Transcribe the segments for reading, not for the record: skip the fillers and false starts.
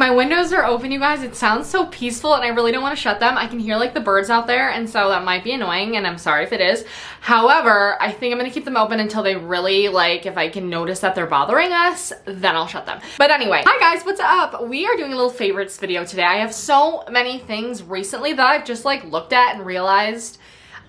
My windows are open, you guys. It sounds so peaceful and I really don't want to shut them. I can hear like the birds out there, and so that might be annoying, and I'm sorry if it is. However, I think I'm gonna keep them open until they really, like, if I can notice that they're bothering us, then I'll shut them. But anyway, hi guys, what's up? We are doing a little favorites video today. I have so many things recently that I've just like looked at and realized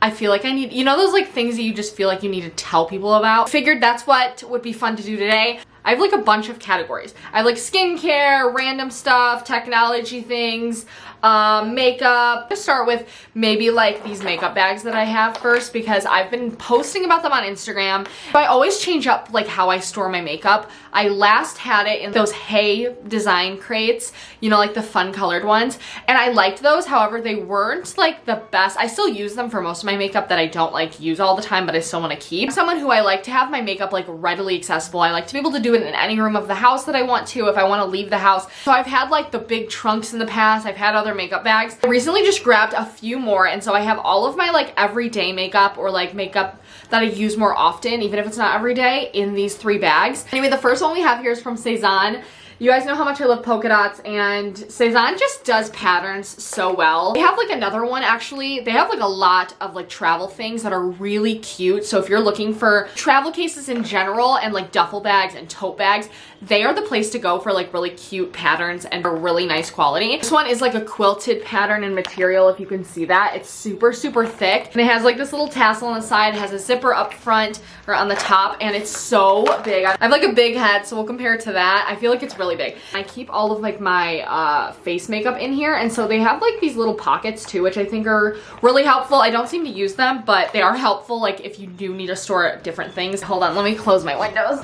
I feel like I need, you know, those like things that you just feel like you need to tell people about. Figured that's what would be fun to do today. I have like a bunch of categories. I have like skincare, random stuff, technology things, makeup. Let's start with maybe like these makeup bags that I have first, because I've been posting about them on Instagram. I always change up like how I store my makeup. I last had it in those Hey design crates, you know, like the fun colored ones, and I liked those. However, they weren't like the best. I still use them for most of my makeup that I don't like use all the time, but I still want to keep. I'm someone who I like to have my makeup like readily accessible. I like to be able to do it in any room of the house that I want to, if I want to leave the house. So I've had like the big trunks in the past. I've had other makeup bags. I recently just grabbed a few more, and so I have all of my like everyday makeup, or like makeup that I use more often, even if it's not every day, in these 3 bags. Anyway, the first one we have here is from Cezanne. You guys know how much I love polka dots, and Cezanne just does patterns so well. They have like another one actually. They have like a lot of like travel things that are really cute. So if you're looking for travel cases in general and like duffel bags and tote bags, they are the place to go for like really cute patterns and are really nice quality. This one is like a quilted pattern and material, if you can see that. It's super, super thick, and it has like this little tassel on the side. It has a zipper up front or on the top, and it's so big. I have like a big head, so we'll compare it to that. I feel like it's really big. I keep all of like my face makeup in here, and so they have like these little pockets too, which I think are really helpful. I don't seem to use them, but they are helpful like if you do need to store different things. Hold on, let me close my windows.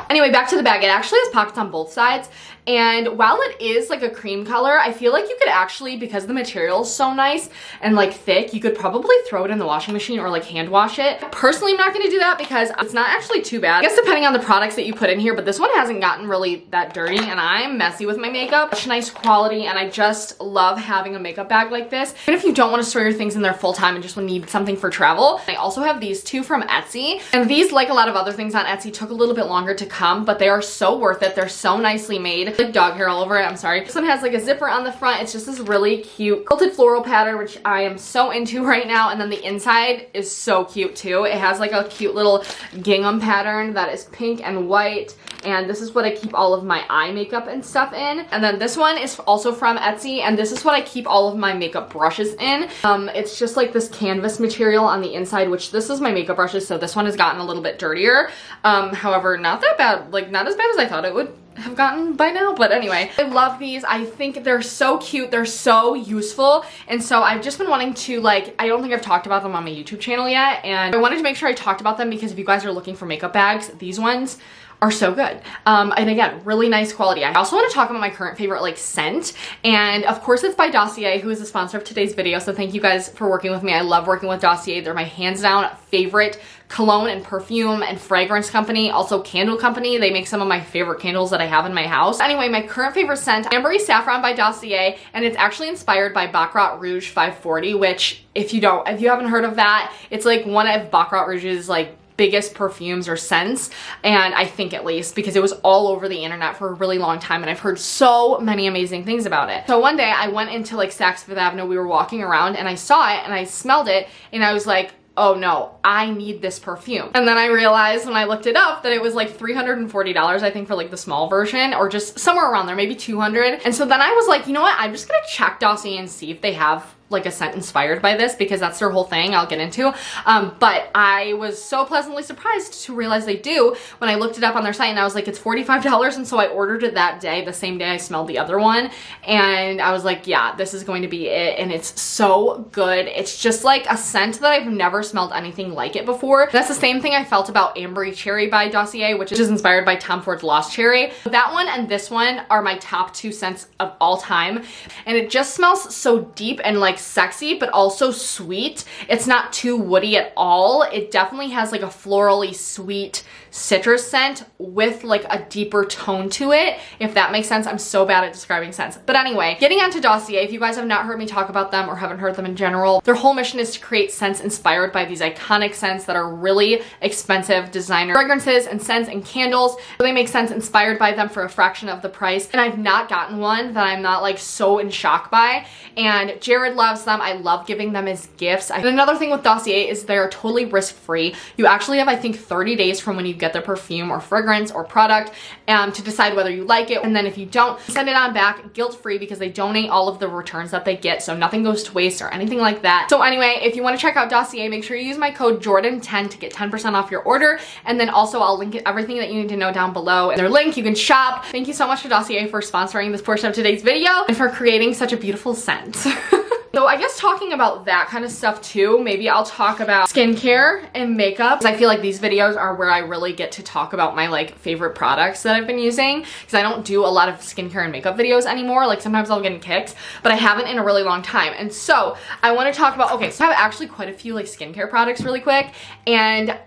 Anyway, back to the bag. It actually has pockets on both sides, and while it is like a cream color, I feel like you could actually, because the material is so nice and like thick, you could probably throw it in the washing machine or like hand wash it. Personally, I'm not gonna do that because it's not actually too bad. I guess depending on the products that you put in here, but this one hasn't gotten really that dirty, and I'm messy with my makeup. Such nice quality, and I just love having a makeup bag like this. Even if you don't want to store your things in there full time and just need something for travel. I also have these 2 from Etsy, and these, like a lot of other things on Etsy, took a little bit longer to come, but they are so worth it. They're so nicely made. Like dog hair all over it, I'm sorry. This one has like a zipper on the front. It's just this really cute quilted floral pattern, which I am so into right now, and then the inside is so cute too. It has like a cute little gingham pattern that is pink and white, and this is what I keep all of my eye makeup and stuff in. And then this one is also from Etsy, and this is what I keep all of my makeup brushes in. It's just like this canvas material on the inside, which this is my makeup brushes, so this one has gotten a little bit dirtier. However, not that bad, like not as bad as I thought it would have gotten by now, but anyway, I love these. I think they're so cute, they're so useful, and so I've just been wanting to, like, I don't think I've talked about them on my YouTube channel yet, and I wanted to make sure I talked about them because if you guys are looking for makeup bags, these ones are so good. And again, really nice quality. I also want to talk about my current favorite like scent, and of course it's by Dossier, who is the sponsor of today's video, so thank you guys for working with me. I love working with Dossier. They're my hands down favorite cologne and perfume and fragrance company, also candle company. They make some of my favorite candles that I have in my house. Anyway, my current favorite scent, Ambery Saffron by Dossier, and it's actually inspired by Baccarat Rouge 540, which if you haven't heard of that, it's like one of Baccarat Rouge's like biggest perfumes or scents, and I think at least because it was all over the internet for a really long time, and I've heard so many amazing things about it. So one day I went into like Saks Fifth Avenue, we were walking around, and I saw it and I smelled it, and I was like, oh no, I need this perfume. And then I realized when I looked it up that it was like $340, I think, for like the small version, or just somewhere around there, maybe 200. And so then I was like, you know what, I'm just gonna check Dossier and see if they have like a scent inspired by this, because that's their whole thing, I'll get into. But I was so pleasantly surprised to realize they do when I looked it up on their site, and I was like, it's $45, and so I ordered it that day, the same day I smelled the other one, and I was like, yeah, this is going to be it, and it's so good. It's just like a scent that I've never smelled anything like it before. That's the same thing I felt about Ambery Cherry by Dossier, which is inspired by Tom Ford's Lost Cherry. That one and this one are my top 2 scents of all time, and it just smells so deep and like like sexy, but also sweet. It's not too woody at all. It definitely has like a florally sweet citrus scent with like a deeper tone to it, if that makes sense. I'm so bad at describing scents. But anyway, getting onto Dossier, if you guys have not heard me talk about them or haven't heard them in general, their whole mission is to create scents inspired by these iconic scents that are really expensive designer fragrances and scents and candles. They make scents inspired by them for a fraction of the price. And I've not gotten one that I'm not like so in shock by. And Jared loves them. I love giving them as gifts. And another thing with Dossier is they're totally risk-free. You actually have, I think, 30 days from when you get their perfume or fragrance or product to decide whether you like it. And then if you don't, send it on back guilt-free because they donate all of the returns that they get, so nothing goes to waste or anything like that. So anyway, if you want to check out Dossier, make sure you use my code Jordan10 to get 10% off your order. And then also I'll link everything that you need to know down below in their link. You can shop. Thank you so much to Dossier for sponsoring this portion of today's video and for creating such a beautiful scent. So I guess talking about that kind of stuff too, maybe I'll talk about skincare and makeup, because I feel like these videos are where I really get to talk about my like favorite products that I've been using, because I don't do a lot of skincare and makeup videos anymore. Like sometimes I'll get in kicks, but I haven't in a really long time. And so I want to talk about, okay, so I have actually quite a few like skincare products really quick. And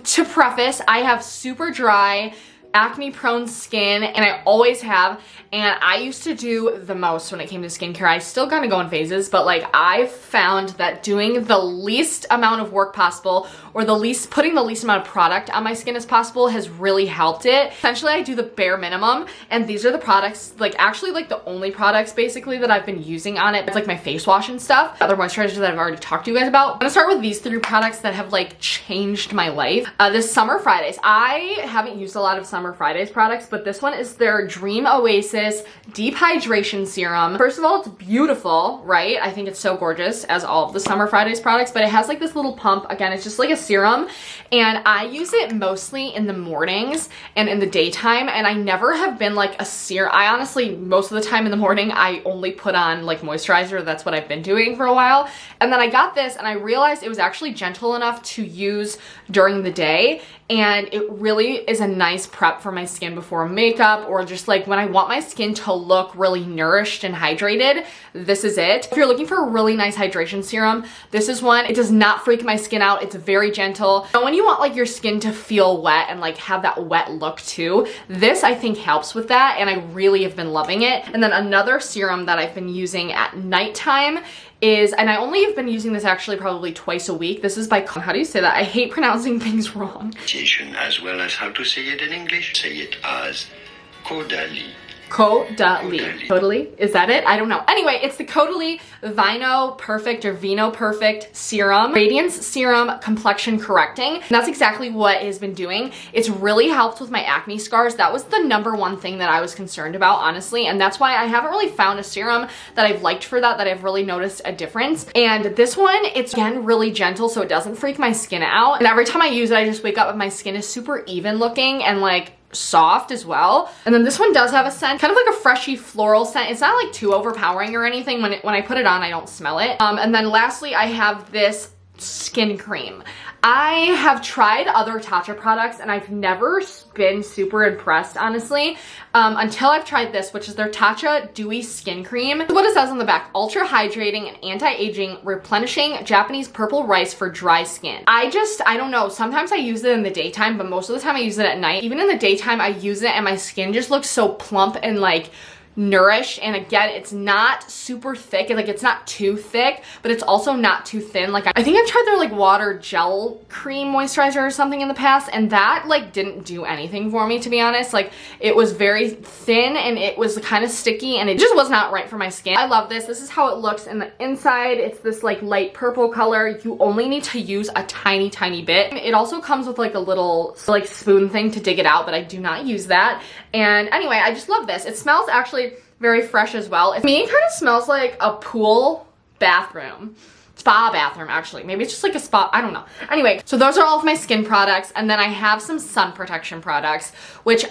to preface, I have super dry, acne prone skin, and I always have, and I used to do the most when it came to skincare. I still kind of go in phases, but like I found that doing the least amount of work possible, or putting the least amount of product on my skin as possible, has really helped it. Essentially, I do the bare minimum, and these are the products, like actually like the only products basically that I've been using on it. It's like my face wash and stuff, other moisturizers that I've already talked to you guys about. I'm gonna start with these 3 products that have like changed my life. This Summer Fridays. I haven't used a lot of Summer Fridays products, but this one is their Dream Oasis Deep Hydration Serum. First of all, it's beautiful, right? I think it's so gorgeous, as all of the Summer Fridays products, but it has like this little pump. Again, it's just like a serum, and I use it mostly in the mornings and in the daytime, and I never have been like a serum. I honestly, most of the time in the morning, I only put on like moisturizer. That's what I've been doing for a while. And then I got this, and I realized it was actually gentle enough to use during the day, and it really is a nice prep for my skin before makeup, or just like when I want my skin to look really nourished and hydrated. This is it. If you're looking for a really nice hydration serum, this is one. It does not freak my skin out. It's very gentle. And when you want like your skin to feel wet and like have that wet look too, this I think helps with that, and I really have been loving it. And then another serum that I've been using at nighttime is, and I only have been using this actually probably twice a week. This is by, how do you say that? I hate pronouncing things wrong. As well as how to say it in English. Say it as Caudalie. Caudalie. Totally? Is that it? I don't know. Anyway, it's the Caudalie Vino Perfect or Vino Perfect Serum. Radiance Serum Complexion Correcting. And that's exactly what it has been doing. It's really helped with my acne scars. That was the #1 thing that I was concerned about, honestly. And that's why I haven't really found a serum that I've liked for that I've really noticed a difference. And this one, it's again really gentle, so it doesn't freak my skin out. And every time I use it, I just wake up and my skin is super even looking and like soft as well. And then this one does have a scent, kind of like a freshy floral scent. It's not like too overpowering or anything. When I put it on, I don't smell it. And then lastly, I have this skin cream. I have tried other Tatcha products and I've never been super impressed, honestly, until I've tried this, which is their Tatcha Dewy Skin Cream. What it says on the back: ultra hydrating and anti-aging, replenishing Japanese purple rice for dry skin. I don't know, sometimes I use it in the daytime, but most of the time I use it at night. Even in the daytime, I use it and my skin just looks so plump and like nourished. And again, it's not super thick, like it's not too thick, but it's also not too thin. Like I think I've tried their like water gel cream moisturizer or something in the past, and that like didn't do anything for me, to be honest. Like it was very thin and it was kind of sticky and it just was not right for my skin. I love this. This is how it looks in the inside. It's this like light purple color. You only need to use a tiny bit. It also comes with like a little like spoon thing to dig it out, but I do not use that. And anyway, I just love this. It smells actually very fresh as well. To me, it kind of smells like a pool bathroom. Spa bathroom, actually. Maybe it's just like a spa, I don't know. Anyway, so those are all of my skin products, and then I have some sun protection products, which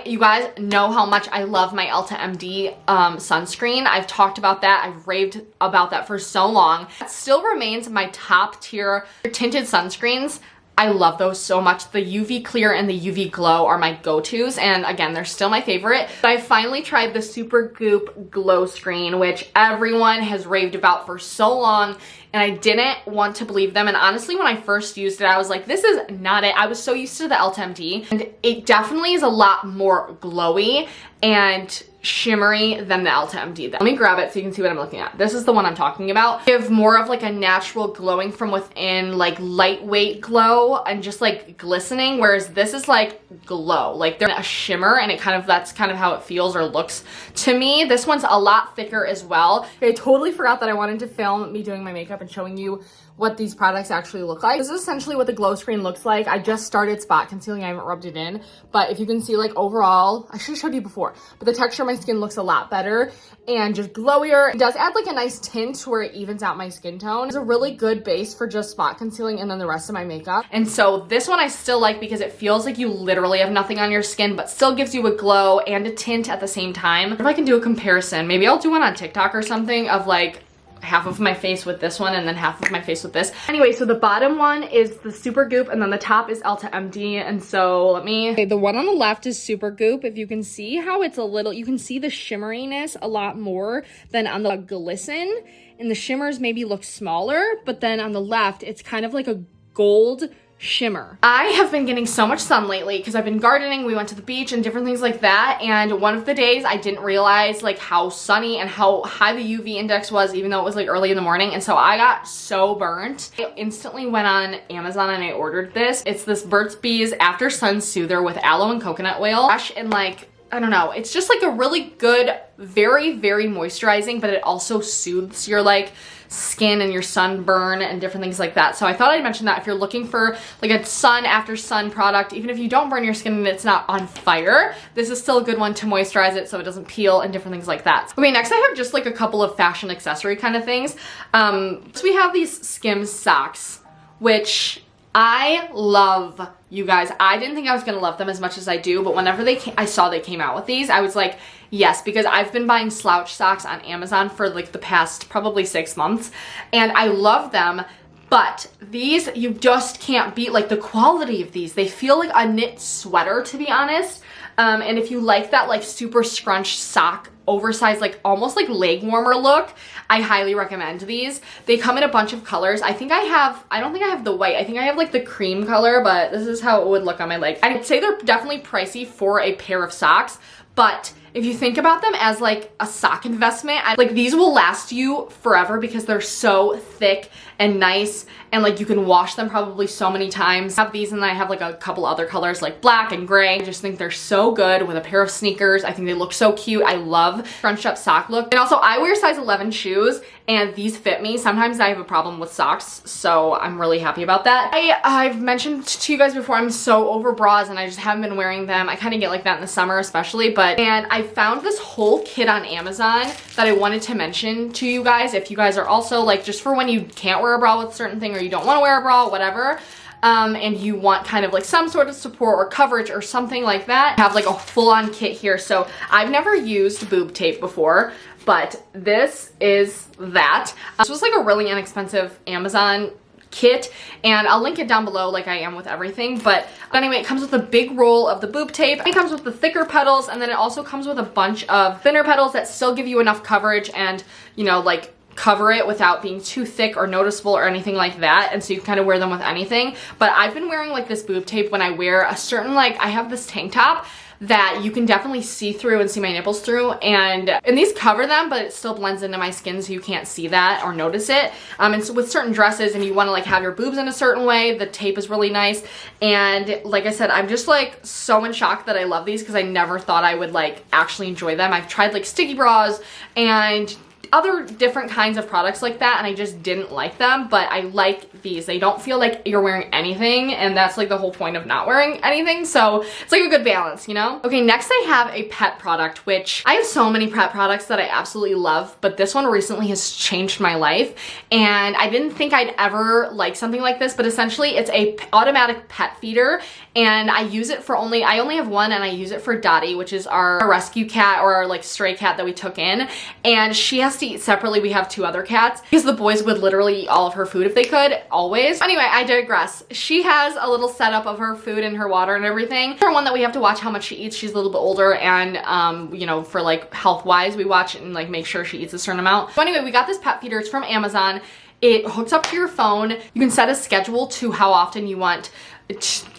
you guys know how much I love my Ulta MD sunscreen. I've talked about that. I've raved about that for so long. It still remains my top tier tinted sunscreens. I love those so much. The UV Clear and the UV Glow are my go-tos, and again, they're still my favorite. But I finally tried the Super Goop Glow Screen, which everyone has raved about for so long, and I didn't want to believe them. And honestly, when I first used it, I was like, this is not it. I was so used to the Ulta MD, and it definitely is a lot more glowy and shimmery than the Ulta MD. Let me grab it so you can see what I'm looking at. This is the one I'm talking about. Give more of like a natural glowing from within, like lightweight glow and just like glistening, whereas this is like glow, like they're a shimmer, and that's kind of how it feels or looks to me. This one's a lot thicker as well. I totally forgot that I wanted to film me doing my makeup and showing you what these products actually look like. This is essentially what the glow screen looks like. I just started spot concealing. I haven't rubbed it in, but if you can see, like overall, I should have showed you before, but the texture of my skin looks a lot better and just glowier. It does add like a nice tint where it evens out my skin tone. It's a really good base for just spot concealing and then the rest of my makeup. And so this one I still like because it feels like you literally have nothing on your skin, but still gives you a glow and a tint at the same time. If I can do a comparison, maybe I'll do one on TikTok or something of like half of my face with this one and then half of my face with this. Anyway, so the bottom one is the Super Goop and then the top is Ulta MD. And so okay, the one on the left is Super Goop. If you can see how it's a little, you can see the shimmeriness a lot more than on the glisten, and the shimmers maybe look smaller, but then on the left, it's kind of like a gold shimmer. I have been getting so much sun lately because I've been gardening, we went to the beach and different things like that, and one of the days I didn't realize like how sunny and how high the UV index was, even though it was like early in the morning, and so I got so burnt. I instantly went on Amazon and I ordered this. It's this Burt's Bees After Sun Soother with aloe and coconut oil. And like, I don't know, it's just like a really good, very, very moisturizing, but it also soothes your like skin and your sunburn and different things like that. So I thought I'd mention that if you're looking for like a sun after sun product, even if you don't burn your skin and it's not on fire, this is still a good one to moisturize it so it doesn't peel and different things like that. Okay, next I have just like a couple of fashion accessory kind of things. So we have these Skims socks, which I love, you guys. I didn't think I was gonna love them as much as I do, but whenever I saw they came out with these, I was like, yes, because I've been buying slouch socks on Amazon for like the past probably 6 months, and I love them, but these, you just can't beat like the quality of these. They feel like a knit sweater, to be honest. And if you like that like super scrunched sock, oversized, like almost like leg warmer look, I highly recommend these. They come in a bunch of colors. I don't think I have the white. I think I have like the cream color, but this is how it would look on my leg. I'd say they're definitely pricey for a pair of socks, but if you think about them as like a sock investment, like these will last you forever because they're so thick and nice, and like you can wash them probably so many times. I have these, and then I have like a couple other colors like black and gray. I just think they're so good with a pair of sneakers. I think they look so cute. I love scrunched up sock look. And also I wear size 11 shoes and these fit me. Sometimes I have a problem with socks, so I'm really happy about that. I've mentioned to you guys before, I'm so over bras and I just haven't been wearing them. I kind of get like that in the summer especially, and I found this whole kit on Amazon that I wanted to mention to you guys if you guys are also like, just for when you can't wear a bra with a certain thing or you don't want to wear a bra, whatever, and you want kind of like some sort of support or coverage or something like that. I have like a full-on kit here. So I've never used boob tape before, but this is that. This was like a really inexpensive Amazon kit, and I'll link it down below like I am with everything. But anyway, it comes with a big roll of the boob tape. It comes with the thicker petals, and then it also comes with a bunch of thinner petals that still give you enough coverage and, you know, like cover it without being too thick or noticeable or anything like that. And so you can kind of wear them with anything. But I've been wearing like this boob tape when I wear a certain, like, I have this tank top that you can definitely see through and see my nipples through, and these cover them, but it still blends into my skin so you can't see that or notice it. And so with certain dresses and you want to like have your boobs in a certain way, the tape is really nice. And like I said, I'm just like so in shock that I love these because I never thought I would like actually enjoy them. I've tried like sticky bras and other different kinds of products like that, and I just didn't like them, but I like these. They don't feel like you're wearing anything, and that's like the whole point of not wearing anything, so it's like a good balance, you know? Okay, next I have a pet product, which I have so many pet products that I absolutely love, but this one recently has changed my life, and I didn't think I'd ever like something like this, but essentially it's a automatic pet feeder, and I use it for I only have one, and I use it for Dottie, which is our rescue cat or our like stray cat that we took in, and she has to to eat separately. We have 2 other cats because the boys would literally eat all of her food if they could, always. Anyway, I digress. She has a little setup of her food and her water and everything. For one that we have to watch how much she eats, she's a little bit older, and you know, for like health wise, we watch and like make sure she eats a certain amount. So anyway, we got this pet feeder. It's from Amazon. It hooks up to your phone. You can set a schedule to how often you want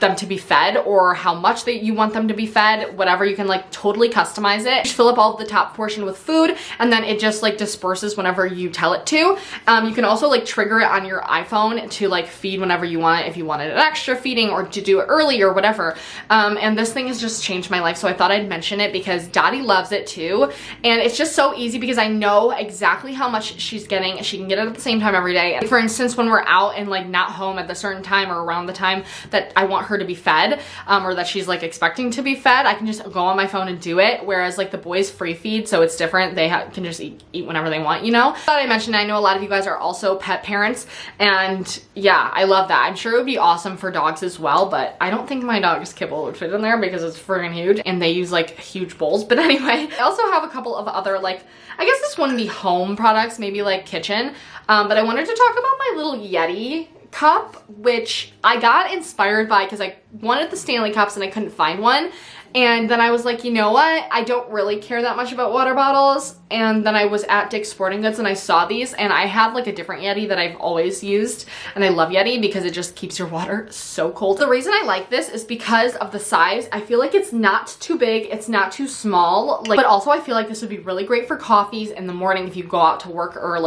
them to be fed or how much that you want them to be fed, whatever. You can like totally customize it. You just fill up all of the top portion with food, and then it just like disperses whenever you tell it to. You can also like trigger it on your iPhone to like feed whenever you want it, if you wanted an extra feeding or to do it early or whatever. And this thing has just changed my life, so I thought I'd mention it because Dottie loves it too. And it's just so easy because I know exactly how much she's getting. She can get it at the same time every day. And for instance, when we're out and like not home at the certain time or around the time that I want her to be fed, or that she's like expecting to be fed, I can just go on my phone and do it. Whereas like the boys free feed, so it's different. They can just eat whenever they want, you know? I thought I mentioned, I know a lot of you guys are also pet parents, and yeah, I love that. I'm sure it would be awesome for dogs as well, but I don't think my dog's kibble would fit in there because it's friggin' huge and they use like huge bowls. But anyway, I also have a couple of other, like, I guess this wouldn't be home products, maybe like kitchen, but I wanted to talk about my little Yeti cup, which I got inspired by because I wanted the Stanley cups and I couldn't find one. And then I was like, you know what? I don't really care that much about water bottles. And then I was at Dick's Sporting Goods and I saw these, and I have like a different Yeti that I've always used. And I love Yeti because it just keeps your water so cold. The reason I like this is because of the size. I feel like it's not too big, it's not too small. Like, but also I feel like this would be really great for coffees in the morning if you go out to work or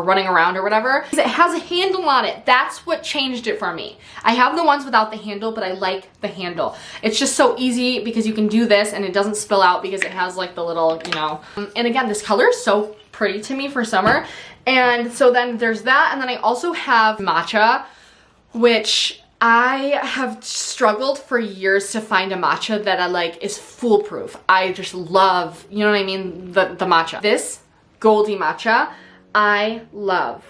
running around or whatever. Because it has a handle on it. That's what changed it for me. I have the ones without the handle, but I like the handle. It's just so easy because you can do this and it doesn't spill out because it has like the little, you know. And again, this color is so pretty to me for summer. And so then there's that. And then I also have matcha, which I have struggled for years to find a matcha that I like is foolproof. I just love, you know what I mean, the matcha. This Goldie matcha, I love.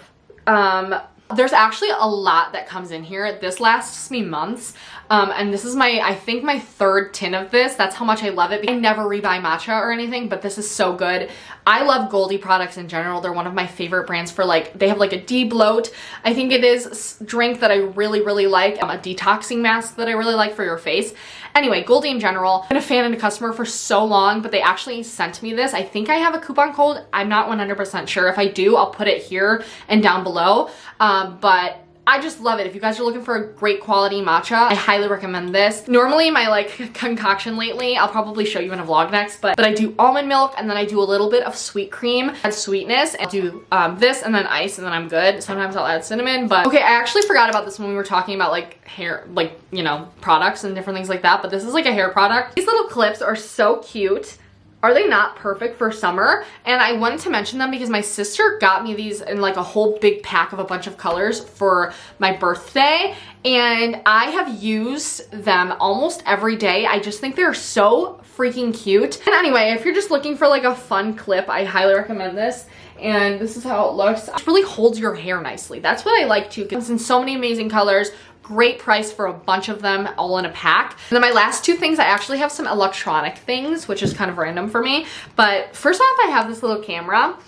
There's actually a lot that comes in here. This lasts me months. And this is I think my 3rd tin of this. That's how much I love it. I never rebuy matcha or anything, but this is so good. I love Goldie products in general. They're one of my favorite brands for like, they have like a de-bloat, I think it is, drink that I really, really like. A detoxing mask that I really like for your face. Anyway, Goldie in general. I've been a fan and a customer for so long, but they actually sent me this. I think I have a coupon code. I'm not 100% sure. If I do, I'll put it here and down below. But I just love it. If you guys are looking for a great quality matcha, I highly recommend this. Normally my like concoction lately, I'll probably show you in a vlog next, but I do almond milk and then I do a little bit of sweet cream and sweetness, and do this and then ice, and then I'm good. Sometimes I'll add cinnamon, but okay, I actually forgot about this when we were talking about like hair, like, you know, products and different things like that, but this is like a hair product. These little clips are so cute. Are they not perfect for summer? And I wanted to mention them because my sister got me these in like a whole big pack of a bunch of colors for my birthday, and I have used them almost every day. I just think they're so freaking cute. And anyway, if you're just looking for like a fun clip, I highly recommend this. And this is how it looks. It really holds your hair nicely. That's what I like too. It's in so many amazing colors. Great price for a bunch of them all in a pack. And then my last 2 things, I actually have some electronic things, which is kind of random for me. But first off, I have this little camera,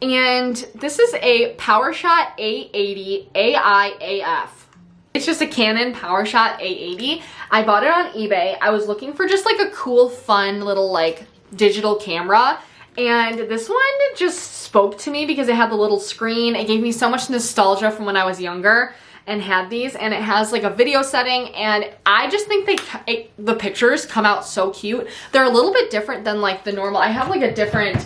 and this is a PowerShot A80 AIAF. It's just a Canon PowerShot A80. I bought it on eBay. I was looking for just like a cool, fun little like digital camera. And this one just spoke to me because it had the little screen. It gave me so much nostalgia from when I was younger and had these, and it has like a video setting, and I just think the pictures come out so cute. They're a little bit different than like the normal. I have like a different,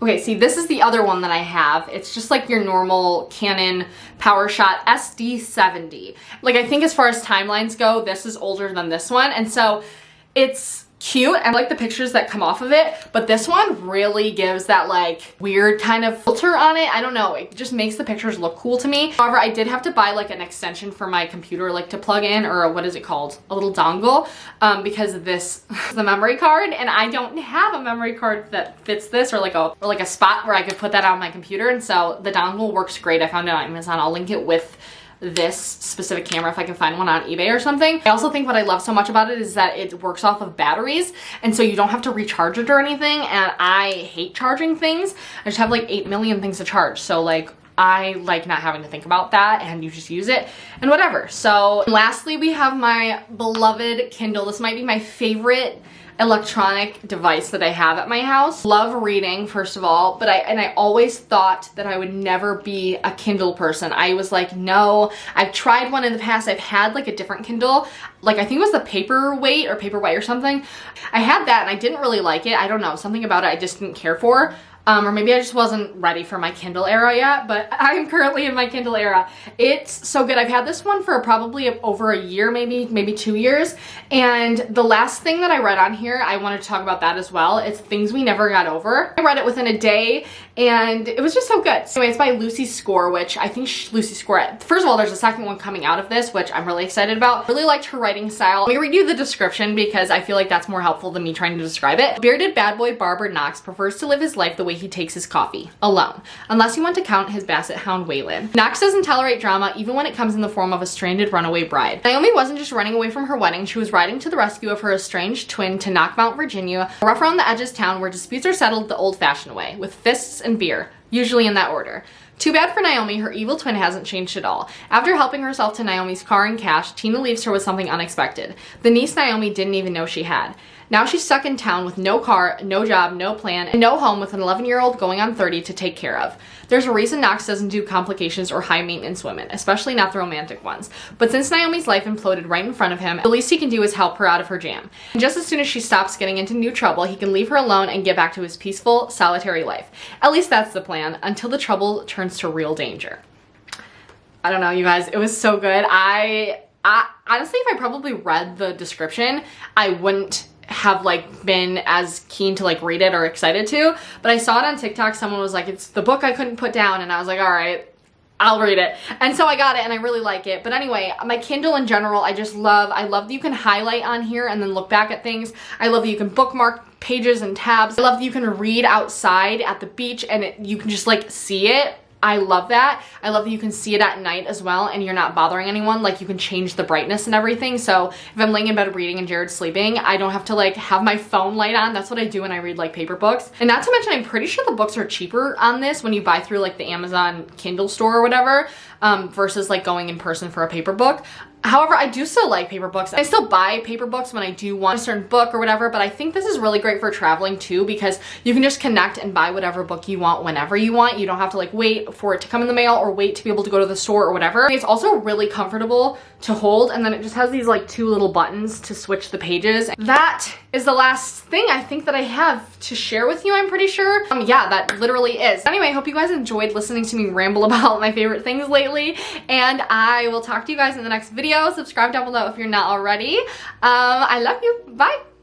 okay, see, this is the other one that I have. It's just like your normal Canon PowerShot SD70. Like, I think as far as timelines go, this is older than this one, and so it's cute. I like the pictures that come off of it, but this one really gives that like weird kind of filter on it. I don't know, it just makes the pictures look cool to me. However, I did have to buy like an extension for my computer, like to plug in, or what is it called, a little dongle, because this is the memory card, and I don't have a memory card that fits this, or like a spot where I could put that on my computer. And so the dongle works great. I found it on Amazon. I'll link it with this specific camera if I can find one on eBay or something. I also think what I love so much about it is that it works off of batteries, and so you don't have to recharge it or anything, and I hate charging things. I just have like 8 million things to charge, so like I like not having to think about that, and you just use it and whatever. So lastly, we have my beloved Kindle. This might be my favorite electronic device that I have at my house. Love reading, first of all, but I always thought that I would never be a Kindle person. I was like, no, I've tried one in the past. I've had like a different Kindle, like I think it was the Paperweight or Paperwhite or something. I had that and I didn't really like it. I don't know, something about it I just didn't care for. Or maybe I just wasn't ready for my Kindle era yet, but I'm currently in my Kindle era. It's so good. I've had this one for probably over a year, maybe 2 years. And the last thing that I read on here, I wanted to talk about that as well. It's Things We Never Got Over. I read it within a day and it was just so good. So anyway, it's by Lucy Score, which I think Lucy Score, first of all, there's a second one coming out of this, which I'm really excited about. Really liked her writing style. Let me read you the description because I feel like that's more helpful than me trying to describe it. Bearded bad boy barber Knox prefers to live his life the way he takes his coffee, alone, unless you want to count his basset hound Waylon. Knox doesn't tolerate drama even when it comes in the form of a stranded runaway bride. Naomi wasn't just running away from her wedding, she was riding to the rescue of her estranged twin to Knockmount, Virginia, a rough around the edges town where disputes are settled the old-fashioned way, with fists and beer, usually in that order. Too bad for Naomi, her evil twin hasn't changed at all. After helping herself to Naomi's car and cash, Tina leaves her with something unexpected. The niece Naomi didn't even know she had. Now she's stuck in town with no car, no job, no plan, and no home with an 11-year-old going on 30 to take care of. There's a reason Knox doesn't do complications or high-maintenance women, especially not the romantic ones. But since Naomi's life imploded right in front of him, the least he can do is help her out of her jam. And just as soon as she stops getting into new trouble, he can leave her alone and get back to his peaceful, solitary life. At least that's the plan, until the trouble turns to real danger. I don't know, you guys, it was so good. I honestly, if I probably read the description, I wouldn't have like been as keen to like read it or excited to, but I saw it on TikTok. Someone was like, it's the book I couldn't put down, and I was like, all right, I'll read it. And so I got it and I really like it. But anyway, my Kindle in general, I love that you can highlight on here and then look back at things. I love that you can bookmark pages and tabs. I love that you can read outside at the beach and you can just like see it. I love that. I love that you can see it at night as well and you're not bothering anyone. Like you can change the brightness and everything. So if I'm laying in bed reading and Jared's sleeping, I don't have to like have my phone light on. That's what I do when I read like paper books. And not to mention, I'm pretty sure the books are cheaper on this when you buy through like the Amazon Kindle store or whatever, versus like going in person for a paper book. However, I do still like paper books. I still buy paper books when I do want a certain book or whatever, but I think this is really great for traveling too because you can just connect and buy whatever book you want whenever you want. You don't have to like wait for it to come in the mail or wait to be able to go to the store or whatever. It's also really comfortable to hold, and then it just has these like 2 little buttons to switch the pages. That is the last thing I think that I have to share with you, I'm pretty sure. Yeah, that literally is. Anyway, I hope you guys enjoyed listening to me ramble about my favorite things lately, and I will talk to you guys in the next video. Subscribe down below if you're not already. I love you. Bye.